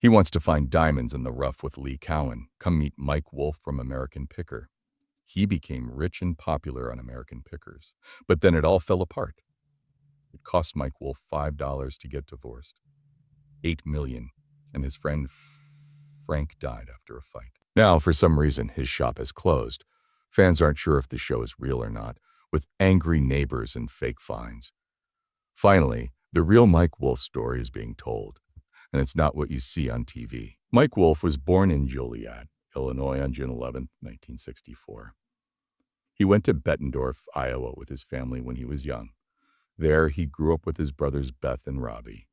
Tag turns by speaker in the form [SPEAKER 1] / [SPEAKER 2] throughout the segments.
[SPEAKER 1] He wants to find diamonds in the rough with Lee Cowan. Come meet Mike Wolfe from American Picker. He became rich and popular on American Pickers, but then it all fell apart. It cost Mike Wolfe $5 to get divorced, $8 million, and his friend Frank died after a fight. Now, for some reason, his shop has closed. Fans aren't sure if the show is real or not, with angry neighbors and fake fines. Finally, the real Mike Wolfe story is being told, and it's not what you see on TV. Mike Wolfe was born in Joliet, Illinois on June 11, 1964. He went to Bettendorf, Iowa with his family when he was young. There, he grew up with his brothers Beth and Robbie.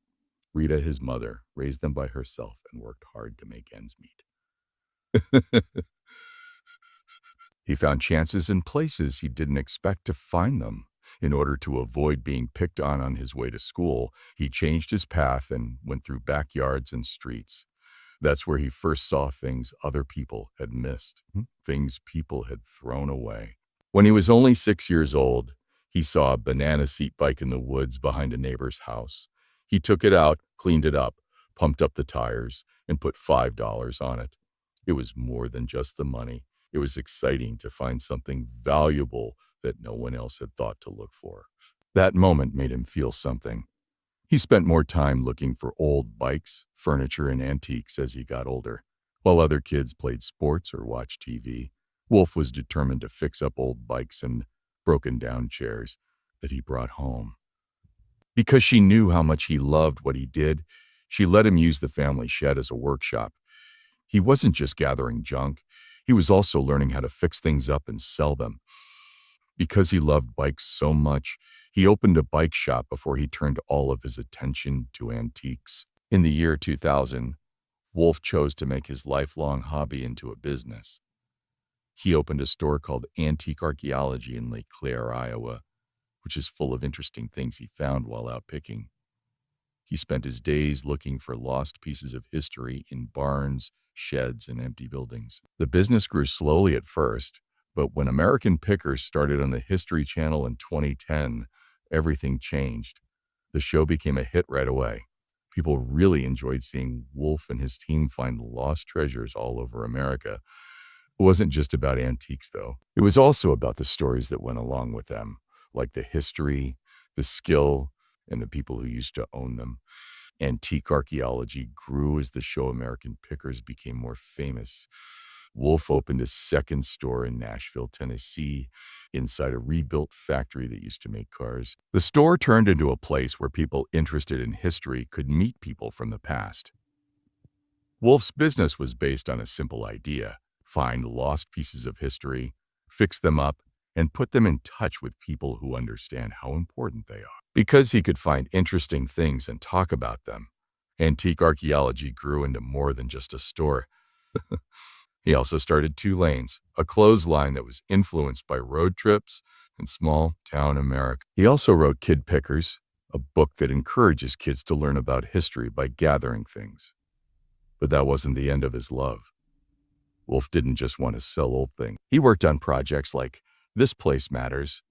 [SPEAKER 1] Rita, his mother, raised them by herself and worked hard to make ends meet. He found chances in places he didn't expect to find them. In order to avoid being picked on his way to school, he changed his path and went through backyards and streets. That's where he first saw things other people had missed, things people had thrown away. When he was only 6 years old, he saw a banana seat bike in the woods behind a neighbor's house. He took it out, cleaned it up, pumped up the tires, and put $5 on it. It was more than just the money. It was exciting to find something valuable that no one else had thought to look for. That moment made him feel something. He spent more time looking for old bikes, furniture, and antiques as he got older. While other kids played sports or watched TV, Wolfe was determined to fix up old bikes and broken-down chairs that he brought home. Because she knew how much he loved what he did, she let him use the family shed as a workshop. He wasn't just gathering junk, he was also learning how to fix things up and sell them. Because he loved bikes so much, he opened a bike shop before he turned all of his attention to antiques. In the year 2000, Wolfe chose to make his lifelong hobby into a business. He opened a store called Antique Archaeology in Lake Claire, Iowa, which is full of interesting things he found while out picking. He spent his days looking for lost pieces of history in barns, sheds, and empty buildings. The business grew slowly at first, but when American Pickers started on the History Channel in 2010, everything changed. The show became a hit right away. People really enjoyed seeing Wolfe and his team find lost treasures all over America. It wasn't just about antiques, though. It was also about the stories that went along with them, like the history, the skill, and the people who used to own them. Antique archaeology grew as the show American Pickers became more famous. Wolfe opened a second store in Nashville, Tennessee, inside a rebuilt factory that used to make cars. The store turned into a place where people interested in history could meet people from the past. Wolfe's business was based on a simple idea: find lost pieces of history, fix them up, and put them in touch with people who understand how important they are. Because he could find interesting things and talk about them, antique archaeology grew into more than just a store. He also started Two Lanes, a clothesline that was influenced by road trips and small-town America. He also wrote Kid Pickers, a book that encourages kids to learn about history by gathering things. But that wasn't the end of his love. Wolfe didn't just want to sell old things. He worked on projects like This Place Matters,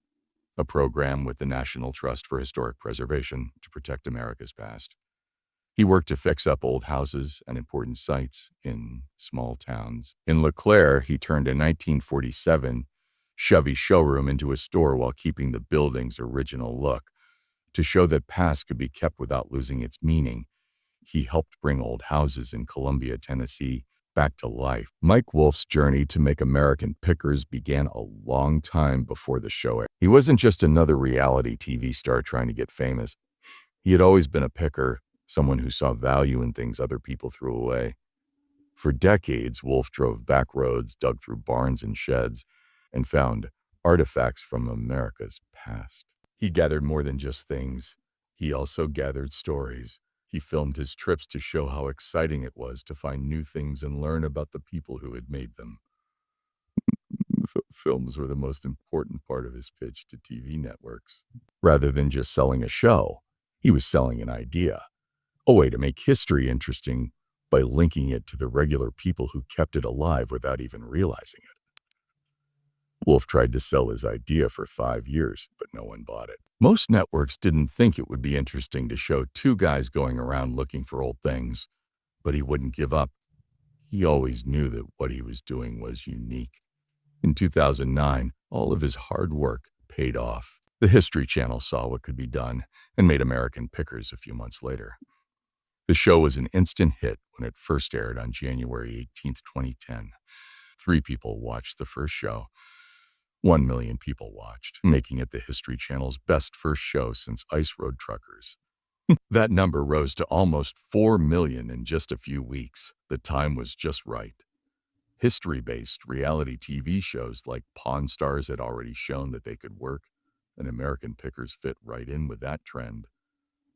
[SPEAKER 1] a program with the National Trust for Historic Preservation to protect America's past. He worked to fix up old houses and important sites in small towns. In LeClaire, he turned a 1947 Chevy showroom into a store while keeping the building's original look. To show that past could be kept without losing its meaning, he helped bring old houses in Columbia, Tennessee, back to life. Mike Wolfe's journey to make American Pickers began a long time before the show aired. He wasn't just another reality TV star trying to get famous. He had always been a picker, someone who saw value in things other people threw away. For decades, Wolfe drove back roads, dug through barns and sheds, and found artifacts from America's past. He gathered more than just things. He also gathered stories. He filmed his trips to show how exciting it was to find new things and learn about the people who had made them. Films were the most important part of his pitch to TV networks. Rather than just selling a show, he was selling an idea, a way to make history interesting by linking it to the regular people who kept it alive without even realizing it. Wolfe tried to sell his idea for 5 years, but no one bought it. Most networks didn't think it would be interesting to show two guys going around looking for old things. But he wouldn't give up. He always knew that what he was doing was unique. In 2009, all of his hard work paid off. The History Channel saw what could be done and made American Pickers a few months later. The show was an instant hit when it first aired on January 18, 2010. 3 people watched the first show. 1 million people watched, making it the History Channel's best first show since Ice Road Truckers. That number rose to almost 4 million in just a few weeks. The time was just right. History-based reality TV shows like Pawn Stars had already shown that they could work, and American Pickers fit right in with that trend.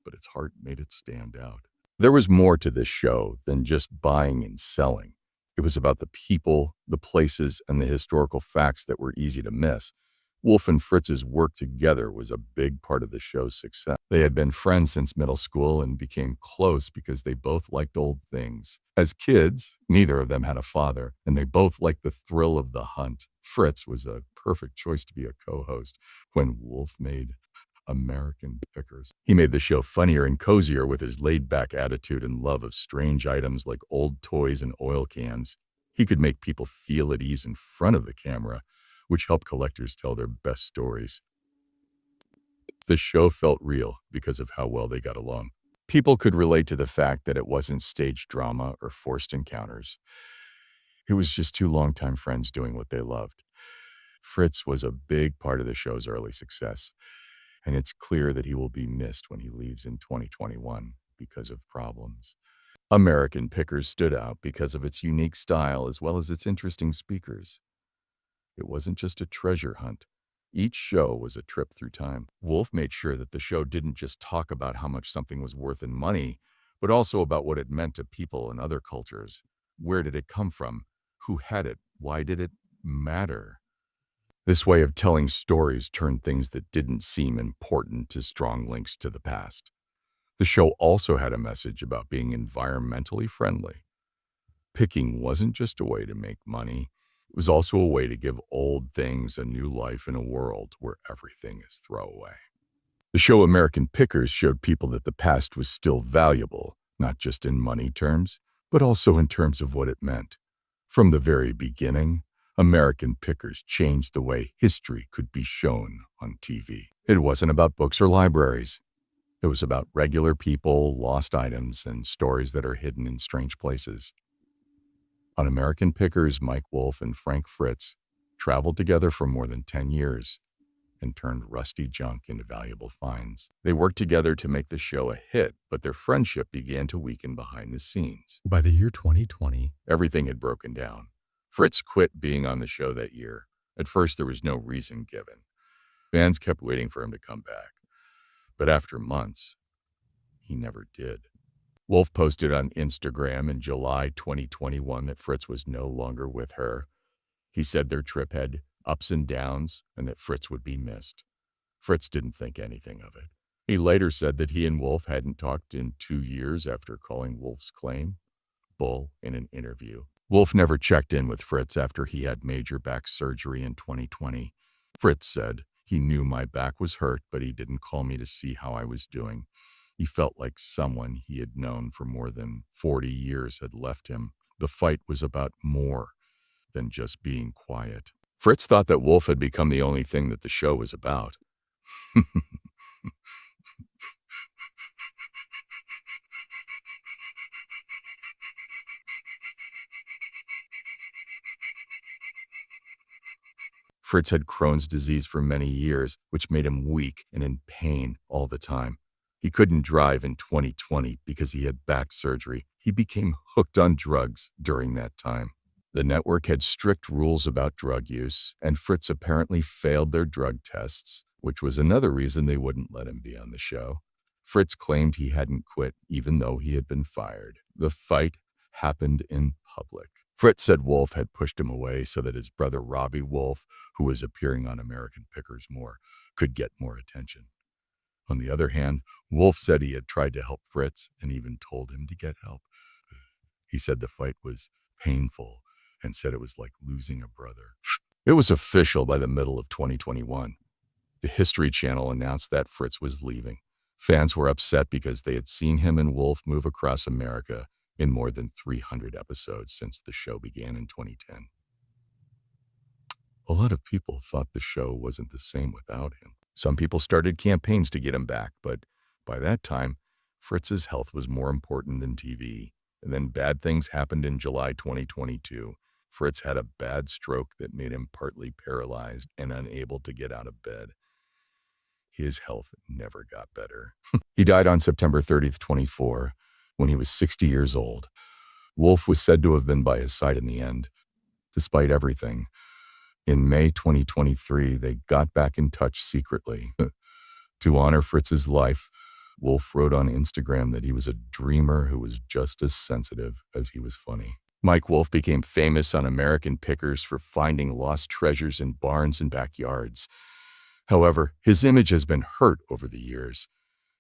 [SPEAKER 1] But its heart made it stand out. There was more to this show than just buying and selling. It was about the people, the places, and the historical facts that were easy to miss. Wolfe and Fritz's work together was a big part of the show's success. They had been friends since middle school and became close because they both liked old things. As kids, neither of them had a father, and they both liked the thrill of the hunt. Fritz was a perfect choice to be a co-host when Wolfe made American Pickers. He made the show funnier and cozier with his laid-back attitude and love of strange items like old toys and oil cans. He could make people feel at ease in front of the camera, which helped collectors tell their best stories. The show felt real because of how well they got along. People could relate to the fact that it wasn't staged drama or forced encounters. It was just 2 longtime friends doing what they loved. Fritz was a big part of the show's early success, and it's clear that he will be missed when he leaves in 2021 because of problems. American Pickers stood out because of its unique style as well as its interesting speakers. It wasn't just a treasure hunt. Each show was a trip through time. Wolfe made sure that the show didn't just talk about how much something was worth in money, but also about what it meant to people in other cultures. Where did it come from? Who had it? Why did it matter? This way of telling stories turned things that didn't seem important to strong links to the past. The show also had a message about being environmentally friendly. Picking wasn't just a way to make money. It was also a way to give old things a new life in a world where everything is throwaway. The show American Pickers showed people that the past was still valuable, not just in money terms, but also in terms of what it meant. From the very beginning, American Pickers changed the way history could be shown on TV. It wasn't about books or libraries. It was about regular people, lost items, and stories that are hidden in strange places. On American Pickers, Mike Wolfe and Frank Fritz traveled together for more than 10 years and turned rusty junk into valuable finds. They worked together to make the show a hit, but their friendship began to weaken behind the scenes. By the year 2020, everything had broken down. Fritz quit being on the show that year. At first, there was no reason given. Fans kept waiting for him to come back. But after months, he never did. Wolfe posted on Instagram in July 2021 that Fritz was no longer with her. He said their trip had ups and downs and that Fritz would be missed. Fritz didn't think anything of it. He later said that he and Wolfe hadn't talked in 2 years after calling Wolfe's claim bull in an interview. Wolfe never checked in with Fritz after he had major back surgery in 2020. Fritz said, "He knew my back was hurt, but he didn't call me to see how I was doing. He felt like someone he had known for more than 40 years had left him. The fight was about more than just being quiet." Fritz thought that Wolfe had become the only thing that the show was about. Fritz had Crohn's disease for many years, which made him weak and in pain all the time. He couldn't drive in 2020 because he had back surgery. He became hooked on drugs during that time. The network had strict rules about drug use, and Fritz apparently failed their drug tests, which was another reason they wouldn't let him be on the show. Fritz claimed he hadn't quit even though he had been fired. The fight happened in public. Fritz said Wolfe had pushed him away so that his brother Robbie Wolfe, who was appearing on American Pickers more, could get more attention. On the other hand, Wolfe said he had tried to help Fritz and even told him to get help. He said the fight was painful and said it was like losing a brother. It was official by the middle of 2021. The History Channel announced that Fritz was leaving. Fans were upset because they had seen him and Wolfe move across America, in more than 300 episodes since the show began in 2010. A lot of people thought the show wasn't the same without him. Some people started campaigns to get him back, but by that time, Fritz's health was more important than TV. And then bad things happened in July 2022. Fritz had a bad stroke that made him partly paralyzed and unable to get out of bed. His health never got better. He died on September 30th, 24, when he was 60 years old. Wolfe was said to have been by his side in the end, despite everything. In May 2023, they got back in touch secretly. To honor Fritz's life, Wolfe wrote on Instagram that he was a dreamer who was just as sensitive as he was funny. Mike Wolfe became famous on American Pickers for finding lost treasures in barns and backyards. However, his image has been hurt over the years.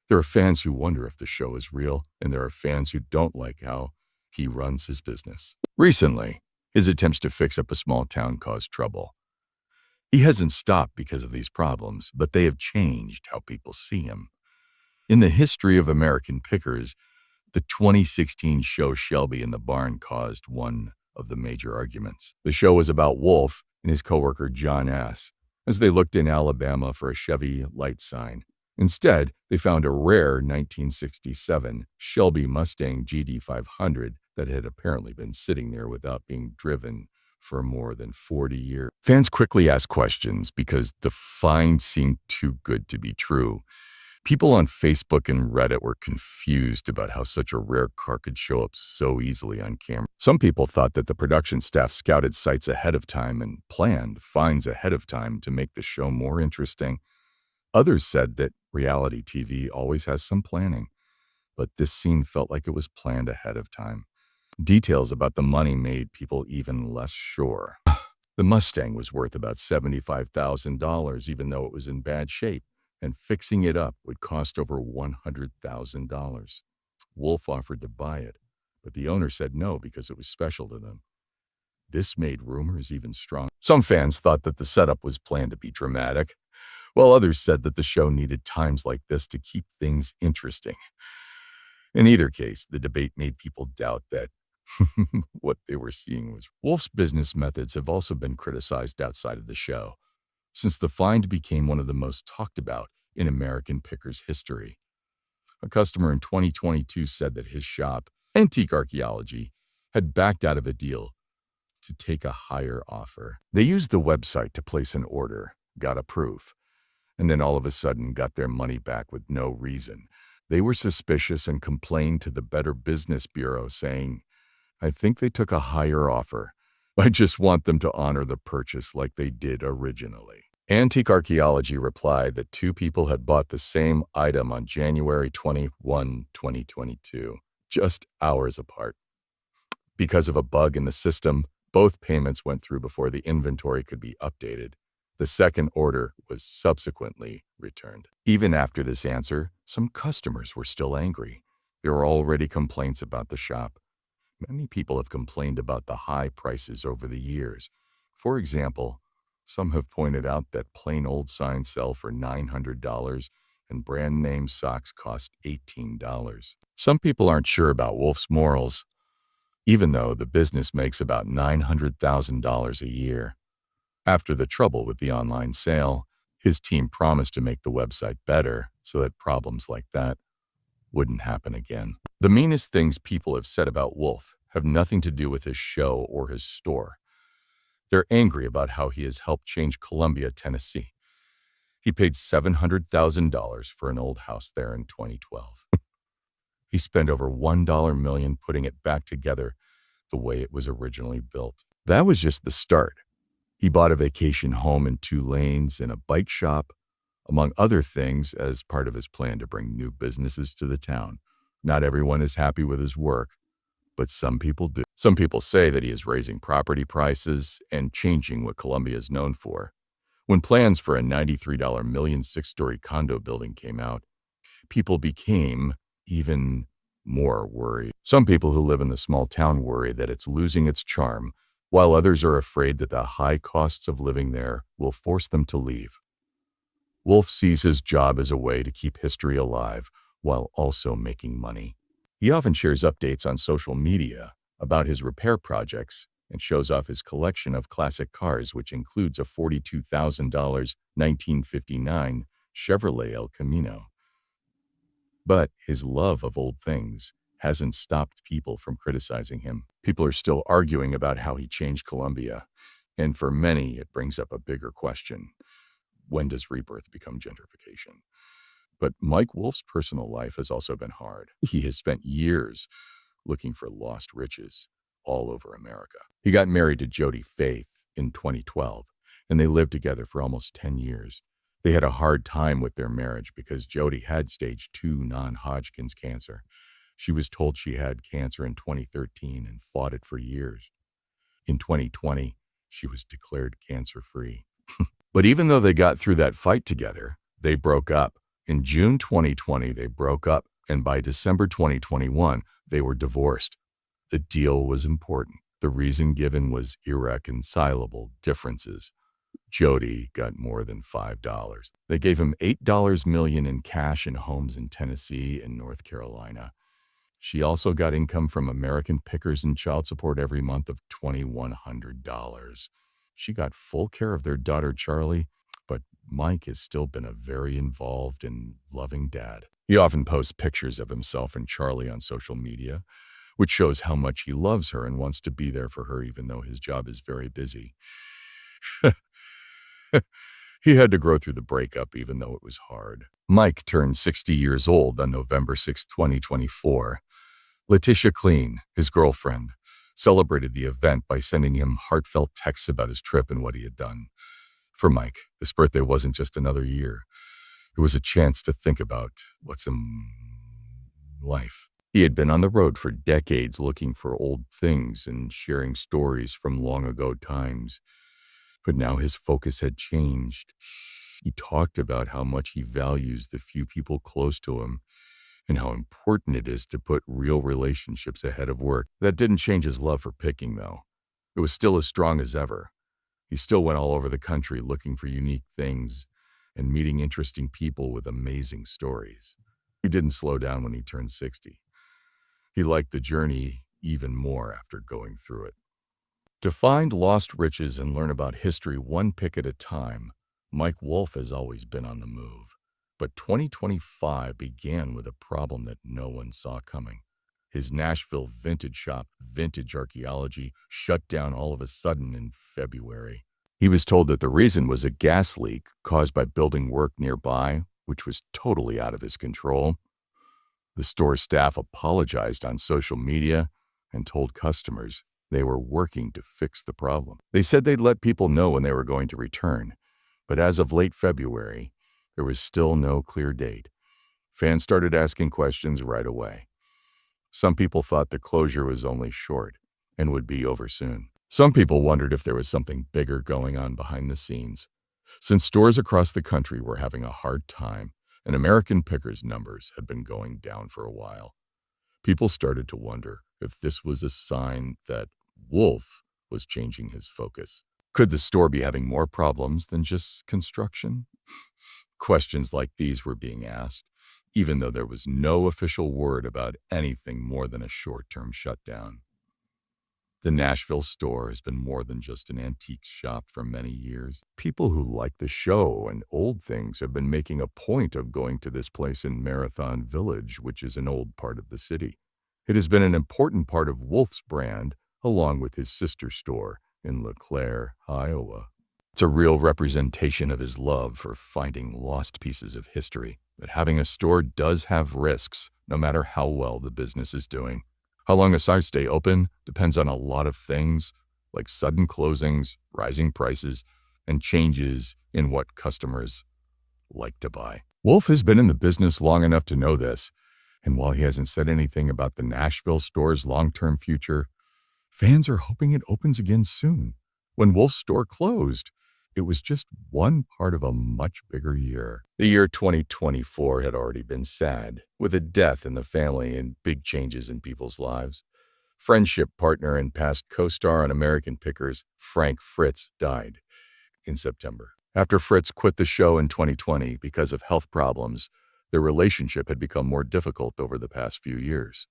[SPEAKER 1] There are fans who wonder if the show is real, and there are fans who don't like how he runs his business. Recently, his attempts to fix up a small town caused trouble. He hasn't stopped because of these problems, but they have changed how people see him. In the history of American Pickers, the 2016 show Shelby in the Barn caused one of the major arguments. The show was about Wolfe and his coworker John S. as they looked in Alabama for a Chevy light sign. Instead, they found a rare 1967 Shelby Mustang GD500 that had apparently been sitting there without being driven for more than 40 years. Fans quickly asked questions because the find seemed too good to be true. People on Facebook and Reddit were confused about how such a rare car could show up so easily on camera. Some people thought that the production staff scouted sites ahead of time and planned finds ahead of time to make the show more interesting. Others said that reality TV always has some planning, but this scene felt like it was planned ahead of time. Details about the money made people even less sure. The Mustang was worth about $75,000 even though it was in bad shape, and fixing it up would cost over $100,000. Wolfe offered to buy it, but the owner said no because it was special to them. This made rumors even stronger. Some fans thought that the setup was planned to be dramatic, while others said that the show needed times like this to keep things interesting. In either case, the debate made people doubt that what they were seeing was. Wolfe's business methods have also been criticized outside of the show, since the find became one of the most talked about in American Pickers history. A customer in 2022 said that his shop, Antique Archaeology, had backed out of a deal to take a higher offer. They used the website to place an order, got a proof, and then all of a sudden got their money back with no reason. They were suspicious and complained to the Better Business Bureau, saying, "I think they took a higher offer. I just want them to honor the purchase like they did originally." Antique Archaeology replied that two people had bought the same item on January 21, 2022, just hours apart. Because of a bug in the system, both payments went through before the inventory could be updated. The second order was subsequently returned. Even after this answer, some customers were still angry. There were already complaints about the shop. Many people have complained about the high prices over the years. For example, some have pointed out that plain old signs sell for $900 and brand name socks cost $18. Some people aren't sure about Wolfe's morals, even though the business makes about $900,000 a year. After the trouble with the online sale, his team promised to make the website better so that problems like that wouldn't happen again. The meanest things people have said about Wolfe have nothing to do with his show or his store. They're angry about how he has helped change Columbia, Tennessee. He paid $700,000 for an old house there in 2012. He spent over $1 million putting it back together the way it was originally built. That was just the start. He bought a vacation home in 2 lanes and a bike shop, among other things, as part of his plan to bring new businesses to the town. Not everyone is happy with his work, but some people do. Some people say that he is raising property prices and changing what Columbia is known for. When plans for a $93 million 6-story condo building came out, people became even more worried. Some people who live in the small town worry that it's losing its charm, while others are afraid that the high costs of living there will force them to leave. Wolfe sees his job as a way to keep history alive while also making money. He often shares updates on social media about his repair projects and shows off his collection of classic cars, which includes a $42,000 1959 Chevrolet El Camino. But his love of old things hasn't stopped people from criticizing him. People are still arguing about how he changed Colombia, and for many, it brings up a bigger question. When does rebirth become gentrification? But Mike Wolfe's personal life has also been hard. He has spent years looking for lost riches all over America. He got married to Jody Faith in 2012, and they lived together for almost 10 years. They had a hard time with their marriage because Jody had stage 2 non-Hodgkin's cancer. She was told she had cancer in 2013 and fought it for years. In 2020, she was declared cancer-free. But even though they got through that fight together, they broke up. In June 2020, they broke up, and by December 2021, they were divorced. The deal was important. The reason given was irreconcilable differences. Jody got more than $5. They gave him $8 million in cash and homes in Tennessee and North Carolina. She also got income from American Pickers and child support every month of $2,100. She got full care of their daughter, Charlie, but Mike has still been a very involved and loving dad. He often posts pictures of himself and Charlie on social media, which shows how much he loves her and wants to be there for her even though his job is very busy. He had to grow through the breakup even though it was hard. Mike turned 60 years old on November 6, 2024. Letitia Clean, his girlfriend, celebrated the event by sending him heartfelt texts about his trip and what he had done. For Mike, this birthday wasn't just another year. It was a chance to think about what's in life. He had been on the road for decades looking for old things and sharing stories from long ago times. But now his focus had changed. He talked about how much he values the few people close to him and how important it is to put real relationships ahead of work. That didn't change his love for picking, though. It was still as strong as ever. He still went all over the country looking for unique things and meeting interesting people with amazing stories. He didn't slow down when he turned 60. He liked the journey even more after going through it. To find lost riches and learn about history one pick at a time, Mike Wolfe has always been on the move. But 2025 began with a problem that no one saw coming. His Nashville vintage shop, Vintage Archaeology, shut down all of a sudden in February. He was told that the reason was a gas leak caused by building work nearby, which was totally out of his control. The store staff apologized on social media and told customers they were working to fix the problem. They said they'd let people know when they were going to return, but as of late February, there was still no clear date. Fans started asking questions right away. Some people thought the closure was only short and would be over soon. Some people wondered if there was something bigger going on behind the scenes. Since stores across the country were having a hard time and American Pickers numbers had been going down for a while, people started to wonder if this was a sign that Wolfe was changing his focus. Could the store be having more problems than just construction? Questions like these were being asked, even though there was no official word about anything more than a short-term shutdown. The Nashville store has been more than just an antique shop for many years. People who like the show and old things have been making a point of going to this place in Marathon Village, which is an old part of the city. It has been an important part of Wolfe's brand, along with his sister store in LeClaire, Iowa. It's a real representation of his love for finding lost pieces of history. But having a store does have risks, no matter how well the business is doing. How long a site stay open depends on a lot of things, like sudden closings, rising prices, and changes in what customers like to buy. Wolfe has been in the business long enough to know this, and while he hasn't said anything about the Nashville store's long-term future, fans are hoping it opens again soon. When Wolfe's store closed, it was just one part of a much bigger year. The year 2024 had already been sad, with a death in the family and big changes in people's lives. Friendship partner and past co-star on American Pickers, Frank Fritz, died in September. After Fritz quit the show in 2020 because of health problems, their relationship had become more difficult over the past few years.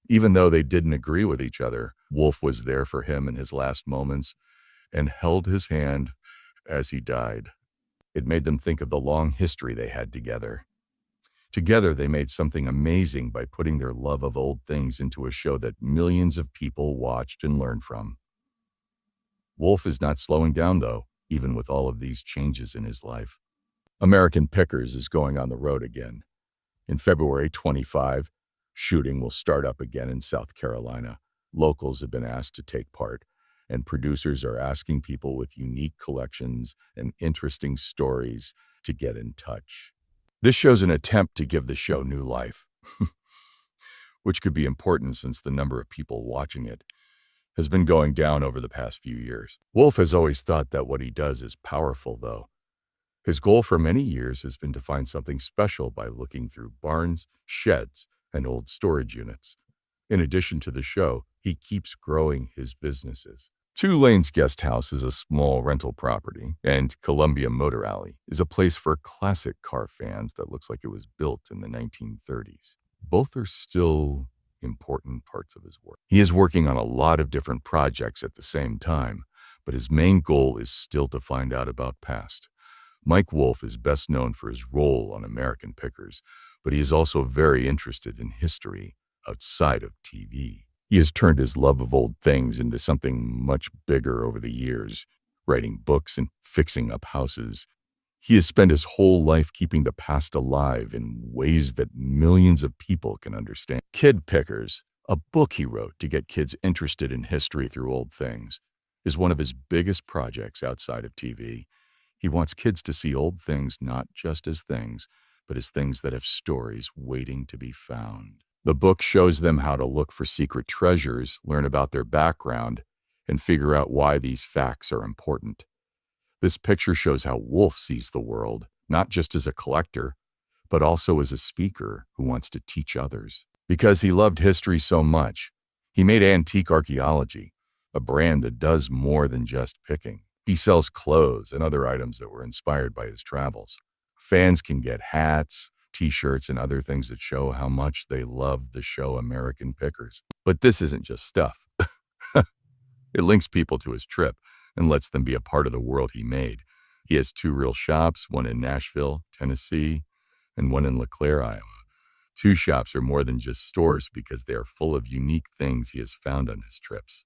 [SPEAKER 1] Even though they didn't agree with each other, Wolfe was there for him in his last moments and held his hand as he died. It made them think of the long history they had together. Together, they made something amazing by putting their love of old things into a show that millions of people watched and learned from. Wolfe is not slowing down, though, even with all of these changes in his life. American Pickers is going on the road again. In February 25, shooting will start up again in South Carolina. Locals have been asked to take part, and producers are asking people with unique collections and interesting stories to get in touch. This show's an attempt to give the show new life, which could be important since the number of people watching it has been going down over the past few years. Wolfe has always thought that what he does is powerful, though. His goal for many years has been to find something special by looking through barns, sheds, and old storage units. In addition to the show, he keeps growing his businesses. Two Lanes Guest House is a small rental property, and Columbia Motor Alley is a place for classic car fans that looks like it was built in the 1930s. Both are still important parts of his work. He is working on a lot of different projects at the same time, but his main goal is still to find out about past. Mike Wolfe is best known for his role on American Pickers, but he is also very interested in history outside of TV. He has turned his love of old things into something much bigger over the years, writing books and fixing up houses. He has spent his whole life keeping the past alive in ways that millions of people can understand. Kid Pickers, a book he wrote to get kids interested in history through old things, is one of his biggest projects outside of TV. He wants kids to see old things not just as things, but as things that have stories waiting to be found. The book shows them how to look for secret treasures, learn about their background, and figure out why these facts are important. This picture shows how Wolfe sees the world, not just as a collector, but also as a speaker who wants to teach others. Because he loved history so much, he made Antique Archaeology, a brand that does more than just picking. He sells clothes and other items that were inspired by his travels. Fans can get hats, t-shirts, and other things that show how much they love the show American Pickers. But this isn't just stuff. It links people to his trip and lets them be a part of the world he made. He has two real shops, one in Nashville, Tennessee, and one in LeClaire, Iowa. Two shops are more than just stores because they are full of unique things he has found on his trips.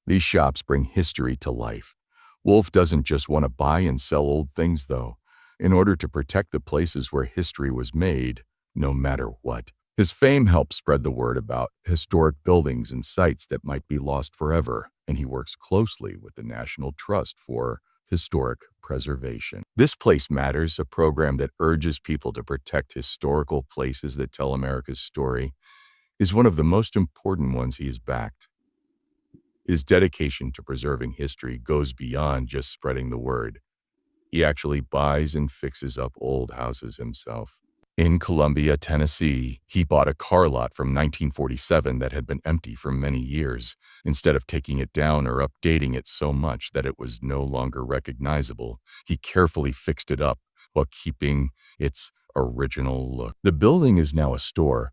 [SPEAKER 1] These shops bring history to life. Wolfe doesn't just want to buy and sell old things, though, in order to protect the places where history was made, no matter what. His fame helps spread the word about historic buildings and sites that might be lost forever, and he works closely with the National Trust for Historic Preservation. This Place Matters, a program that urges people to protect historical places that tell America's story, is one of the most important ones he has backed. His dedication to preserving history goes beyond just spreading the word. He actually buys and fixes up old houses himself. In Columbia, Tennessee, he bought a car lot from 1947 that had been empty for many years. Instead of taking it down or updating it so much that it was no longer recognizable, he carefully fixed it up while keeping its original look. The building is now a store,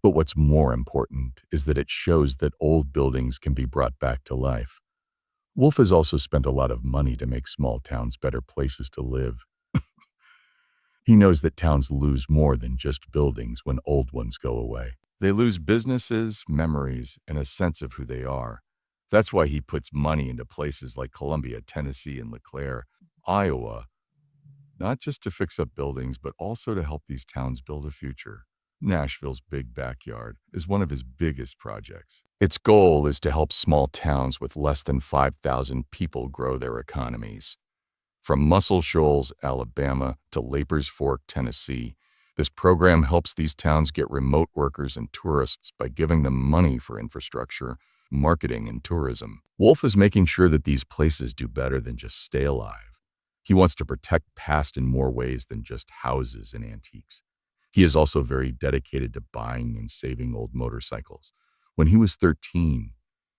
[SPEAKER 1] but what's more important is that it shows that old buildings can be brought back to life. Wolfe has also spent a lot of money to make small towns better places to live. He knows that towns lose more than just buildings when old ones go away. They lose businesses, memories, and a sense of who they are. That's why he puts money into places like Columbia, Tennessee, and LeClaire, Iowa, not just to fix up buildings, but also to help these towns build a future. Nashville's Big Backyard is one of his biggest projects. Its goal is to help small towns with less than 5,000 people grow their economies. From Muscle Shoals, Alabama, to Lapers Fork, Tennessee, this program helps these towns get remote workers and tourists by giving them money for infrastructure, marketing, and tourism. Wolfe is making sure that these places do better than just stay alive. He wants to protect past in more ways than just houses and antiques. He is also very dedicated to buying and saving old motorcycles. When he was 13,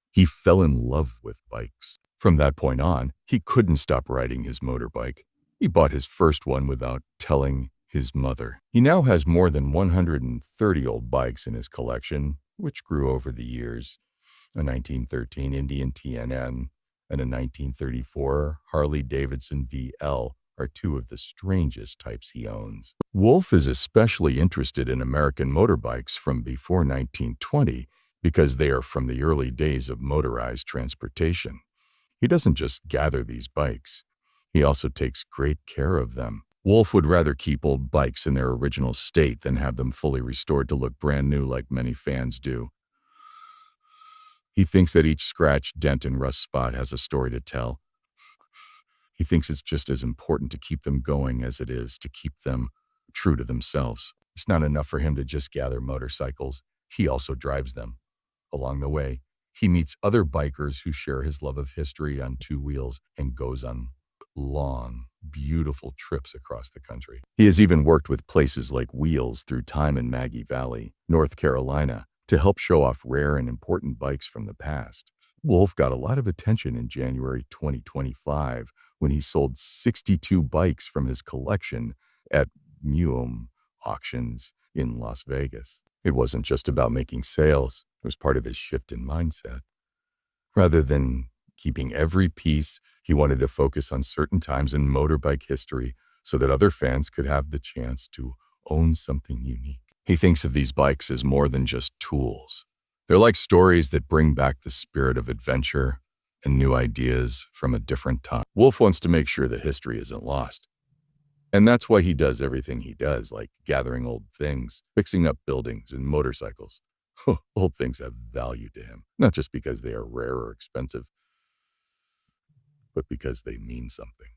[SPEAKER 1] he fell in love with bikes. From that point on, he couldn't stop riding his motorbike. He bought his first one without telling his mother. He now has more than 130 old bikes in his collection, which grew over the years. A 1913 Indian TNN and a 1934 Harley-Davidson VL are two of the strangest types he owns. Wolfe is especially interested in American motorbikes from before 1920 because they are from the early days of motorized transportation. He doesn't just gather these bikes, he also takes great care of them. Wolfe would rather keep old bikes in their original state than have them fully restored to look brand new like many fans do. He thinks that each scratch, dent, and rust spot has a story to tell. He thinks it's just as important to keep them going as it is to keep them true to themselves. It's not enough for him to just gather motorcycles. He also drives them. Along the way, he meets other bikers who share his love of history on two wheels and goes on long, beautiful trips across the country. He has even worked with places like Wheels Through Time in Maggie Valley, North Carolina, to help show off rare and important bikes from the past. Wolfe got a lot of attention in January 2025 when he sold 62 bikes from his collection at Mueum auctions in Las Vegas. It wasn't just about making sales, it was part of his shift in mindset. Rather than keeping every piece, he wanted to focus on certain times in motorbike history so that other fans could have the chance to own something unique. He thinks of these bikes as more than just tools. They're like stories that bring back the spirit of adventure and new ideas from a different time. Wolfe wants to make sure that history isn't lost. And that's why he does everything he does, like gathering old things, fixing up buildings and motorcycles. Old things have value to him, not just because they are rare or expensive, but because they mean something.